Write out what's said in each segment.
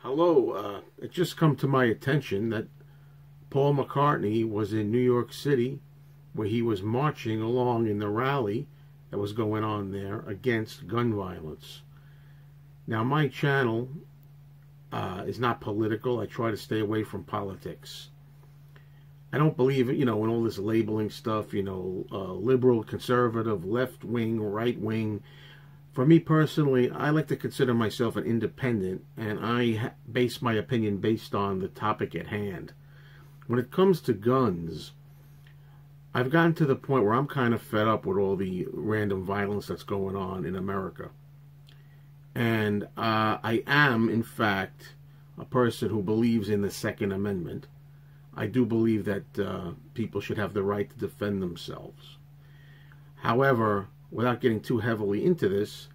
Hello, it just come to my attention that Paul McCartney was in New York City where he was marching along in the rally that was going on there against gun violence. Now, my channel is not political. I try to stay away from politics. I don't believe, in all this labeling stuff, liberal, conservative, left wing, right wing. For me personally, I like to consider myself an independent, and I base my opinion based on the topic at hand. When it comes to guns, I've gotten to the point where I'm kind of fed up with all the random violence that's going on in America. And I am, in fact, a person who believes in the Second Amendment. I do believe that people should have the right to defend themselves. However, without getting too heavily into this,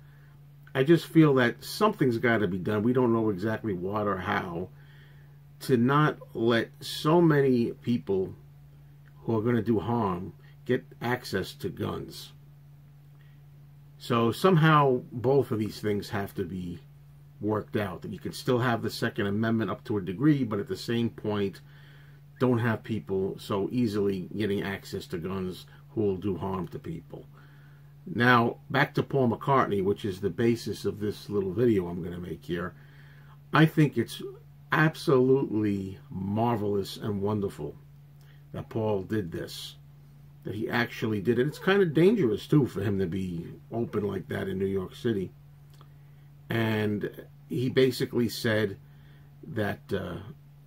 I just feel that something's got to be done. We don't know exactly what or how, to not let so many people who are going to do harm get access to guns. So somehow both of these things have to be worked out. That you can still have the Second Amendment up to a degree, but at the same point, don't have people so easily getting access to guns who will do harm to people. Now, back to Paul McCartney, which is the basis of this little video I'm going to make here. I think it's absolutely marvelous and wonderful that Paul did this, that he actually did it. It's kind of dangerous, too, for him to be open like that in New York City. And he basically said that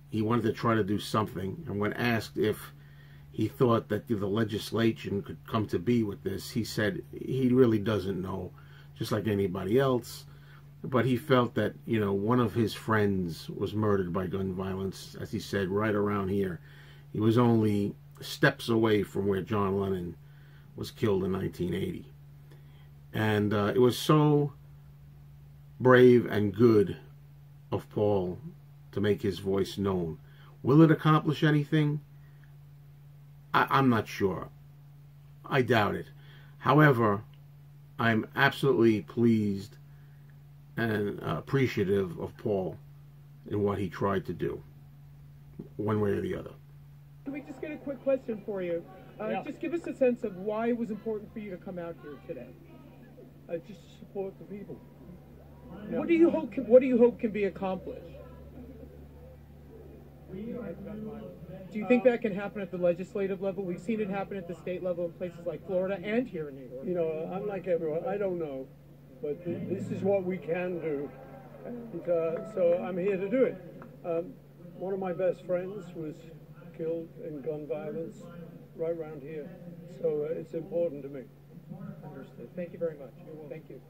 he wanted to try to do something, and when asked if he thought that the legislation could come to be with this, he said he really doesn't know, just like anybody else. But he felt that, one of his friends was murdered by gun violence, as he said, right around here. He was only steps away from where John Lennon was killed in 1980. And it was so brave and good of Paul to make his voice known. Will it accomplish anything? I'm not sure. I doubt it. However, I'm absolutely pleased and appreciative of Paul in what he tried to do, one way or the other. Can we just get a quick question for you? Just give us a sense of why it was important for you to come out here today. Just to support the people. Yeah. What do you hope can be accomplished? Do you think that can happen at the legislative level? We've seen it happen at the state level in places like Florida and here in New York. I'm like everyone. I don't know, but this is what we can do, and so I'm here to do it. One of my best friends was killed in gun violence right around here, so it's important to me. Understood. Thank you very much. Thank you.